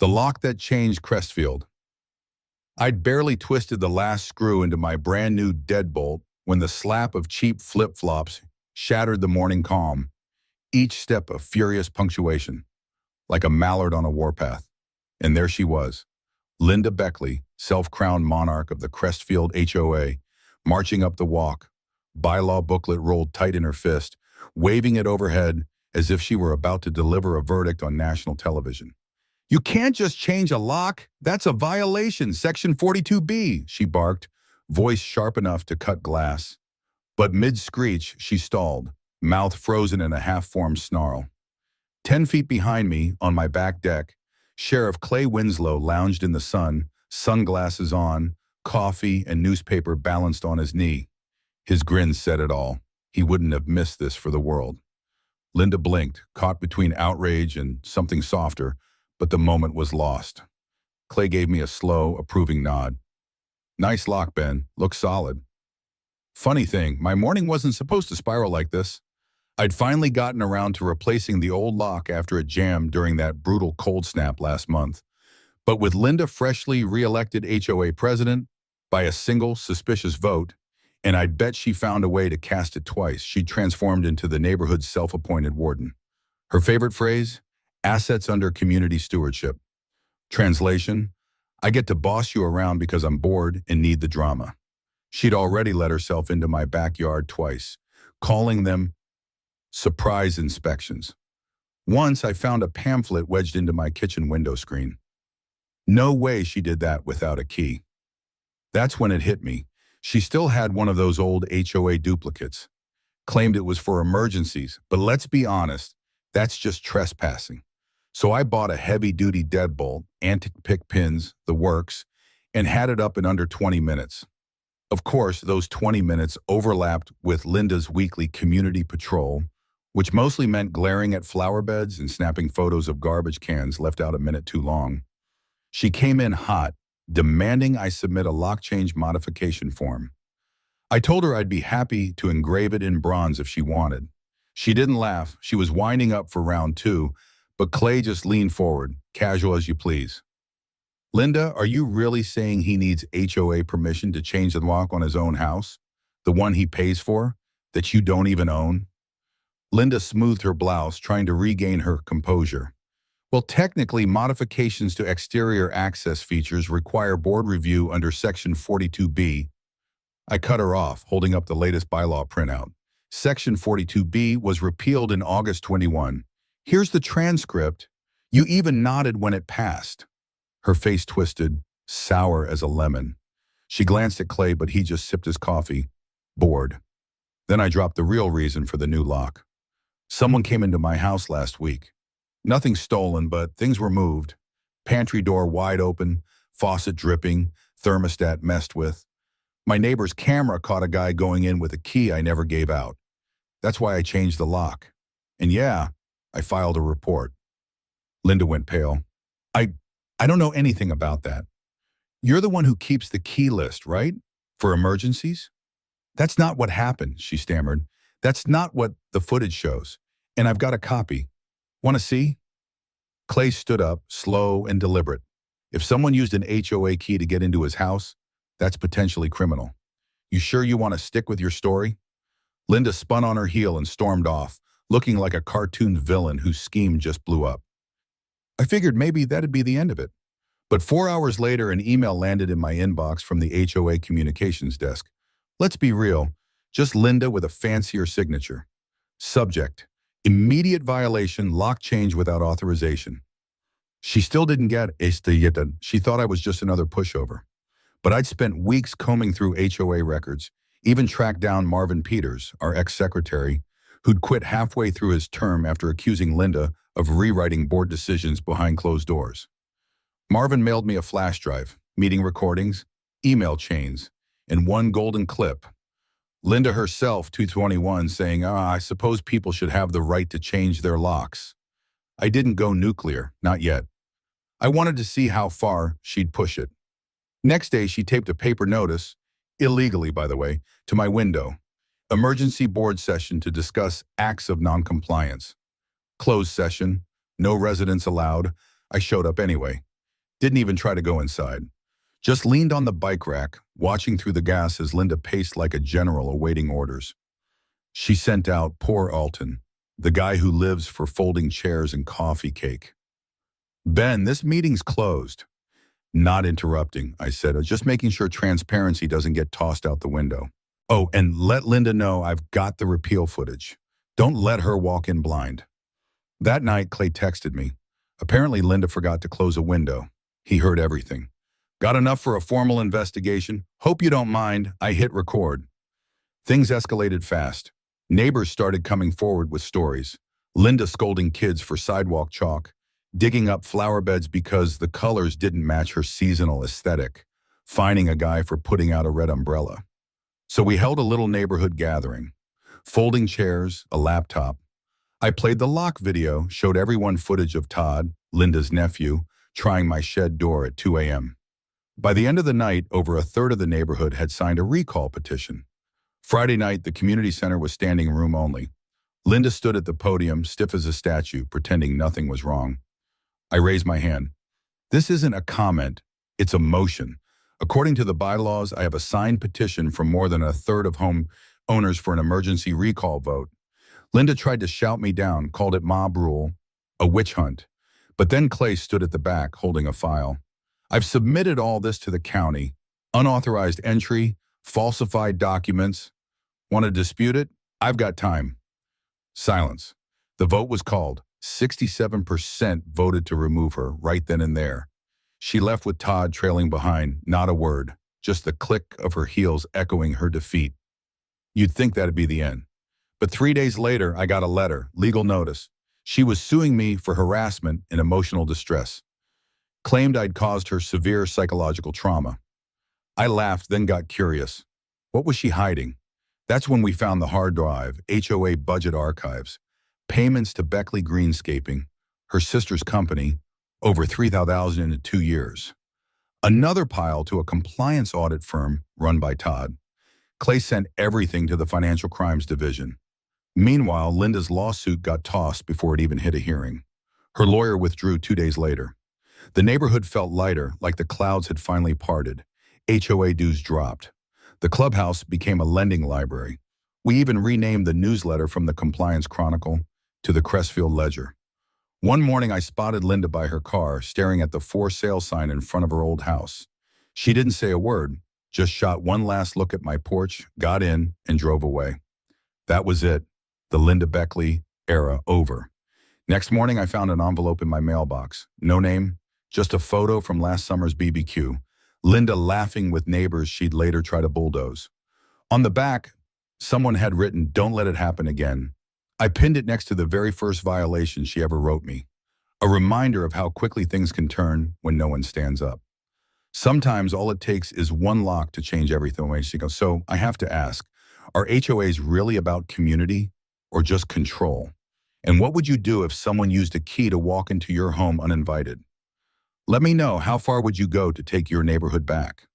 The lock that changed Crestfield. I'd barely twisted the last screw into my brand new deadbolt when the slap of cheap flip-flops shattered the morning calm, each step a furious punctuation, like a mallard on a warpath. And there she was, Linda Beckley, self-crowned monarch of the Crestfield HOA, marching up the walk, bylaw booklet rolled tight in her fist, waving it overhead as if she were about to deliver a verdict on national television. "You can't just change a lock. That's a violation, Section 42B, she barked, voice sharp enough to cut glass. But mid-screech, she stalled, mouth frozen in a half-formed snarl. 10 feet behind me, on my back deck, Sheriff Clay Winslow lounged in the sun, sunglasses on, coffee and newspaper balanced on his knee. His grin said it all. He wouldn't have missed this for the world. Linda blinked, caught between outrage and something softer, but the moment was lost. Clay gave me a slow, approving nod. "Nice lock, Ben. Looks solid." Funny thing, my morning wasn't supposed to spiral like this. I'd finally gotten around to replacing the old lock after it jammed during that brutal cold snap last month. But with Linda freshly re-elected HOA president by a single suspicious vote, and I'd bet she found a way to cast it twice, she'd transformed into the neighborhood's self-appointed warden. Her favorite phrase? Assets under community stewardship. Translation, I get to boss you around because I'm bored and need the drama. She'd already let herself into my backyard twice, calling them surprise inspections. Once I found a pamphlet wedged into my kitchen window screen. No way she did that without a key. That's when it hit me. She still had one of those old HOA duplicates. Claimed it was for emergencies, but let's be honest, that's just trespassing. So I bought a heavy-duty deadbolt, antique pick pins, the works, and had it up in under 20 minutes. Of course, those 20 minutes overlapped with Linda's weekly community patrol, which mostly meant glaring at flower beds and snapping photos of garbage cans left out a minute too long. She came in hot, demanding I submit a lock change modification form. I told her I'd be happy to engrave it in bronze if she wanted. She didn't laugh. She was winding up for round two, but Clay just leaned forward, casual as you please. "Linda, are you really saying he needs HOA permission to change the lock on his own house? The one he pays for, that you don't even own?" Linda smoothed her blouse, trying to regain her composure. "Well, technically, modifications to exterior access features require board review under Section 42B. I cut her off, holding up the latest bylaw printout. Section 42B was repealed in August 21. Here's the transcript. You even nodded when it passed. Her face twisted, sour as a lemon. She glanced at Clay, but he just sipped his coffee, bored. Then I dropped the real reason for the new lock. Someone came into my house last week. Nothing stolen, but things were moved. Pantry door wide open, faucet dripping, thermostat messed with. My neighbor's camera caught a guy going in with a key I never gave out. That's why I changed the lock. And yeah, I filed a report. Linda went pale. I don't know anything about that. You're the one who keeps the key list, right? For emergencies? That's not what happened, she stammered. That's not what the footage shows. And I've got a copy. Want to see? Clay stood up, slow and deliberate. If someone used an HOA key to get into his house, that's potentially criminal. You sure you want to stick with your story? Linda spun on her heel and stormed off, looking like a cartoon villain whose scheme just blew up. I figured maybe that'd be the end of it. But 4 hours later, an email landed in my inbox from the HOA communications desk. Let's be real, just Linda with a fancier signature. Subject, immediate violation, lock change without authorization. She still didn't get it. She thought I was just another pushover. But I'd spent weeks combing through HOA records, even tracked down Marvin Peters, our ex-secretary, who'd quit halfway through his term after accusing Linda of rewriting board decisions behind closed doors. Marvin mailed me a flash drive, meeting recordings, email chains, and one golden clip. Linda herself, 221, saying, I suppose people should have the right to change their locks. I didn't go nuclear, not yet. I wanted to see how far she'd push it. Next day, she taped a paper notice, illegally by the way, to my window. Emergency board session to discuss acts of noncompliance. Closed session, no residents allowed. I showed up anyway. Didn't even try to go inside. Just leaned on the bike rack, watching through the gas as Linda paced like a general awaiting orders. She sent out poor Alton, the guy who lives for folding chairs and coffee cake. Ben, this meeting's closed. Not interrupting, I said, just making sure transparency doesn't get tossed out the window. Oh, and let Linda know I've got the repeal footage. Don't let her walk in blind. That night, Clay texted me. Apparently, Linda forgot to close a window. He heard everything. Got enough for a formal investigation? Hope you don't mind. I hit record. Things escalated fast. Neighbors started coming forward with stories. Linda scolding kids for sidewalk chalk, digging up flower beds because the colors didn't match her seasonal aesthetic, fining a guy for putting out a red umbrella. So we held a little neighborhood gathering. Folding chairs, a laptop. I played the lock video, showed everyone footage of Todd, Linda's nephew, trying my shed door at 2 a.m. By the end of the night, over a third of the neighborhood had signed a recall petition. Friday night, the community center was standing room only. Linda stood at the podium, stiff as a statue, pretending nothing was wrong. I raised my hand. This isn't a comment, it's a motion. According to the bylaws, I have a signed petition from more than a third of home owners for an emergency recall vote. Linda tried to shout me down, called it mob rule, a witch hunt. But then Clay stood at the back, holding a file. I've submitted all this to the county. Unauthorized entry, falsified documents. Want to dispute it? I've got time. Silence. The vote was called. 67% voted to remove her right then and there. She left with Todd trailing behind, not a word, just the click of her heels echoing her defeat. You'd think that'd be the end. But 3 days later, I got a letter, legal notice. She was suing me for harassment and emotional distress. Claimed I'd caused her severe psychological trauma. I laughed, then got curious. What was she hiding? That's when we found the hard drive, HOA budget archives, payments to Beckley Greenscaping, her sister's company, over $3,000 in 2 years. Another pile to a compliance audit firm run by Todd. Clay sent everything to the Financial Crimes Division. Meanwhile, Linda's lawsuit got tossed before it even hit a hearing. Her lawyer withdrew 2 days later. The neighborhood felt lighter, like the clouds had finally parted. HOA dues dropped. The clubhouse became a lending library. We even renamed the newsletter from the Compliance Chronicle to the Crestfield Ledger. One morning I spotted Linda by her car, staring at the for sale sign in front of her old house. She didn't say a word, just shot one last look at my porch, got in, and drove away. That was it. The Linda Beckley era over. Next morning I found an envelope in my mailbox. No name, just a photo from last summer's BBQ. Linda laughing with neighbors she'd later try to bulldoze. On the back, someone had written, "Don't let it happen again." I pinned it next to the very first violation she ever wrote me. A reminder of how quickly things can turn when no one stands up. Sometimes all it takes is one lock to change everything. So I have to ask, are HOAs really about community or just control? And what would you do if someone used a key to walk into your home uninvited? Let me know, how far would you go to take your neighborhood back?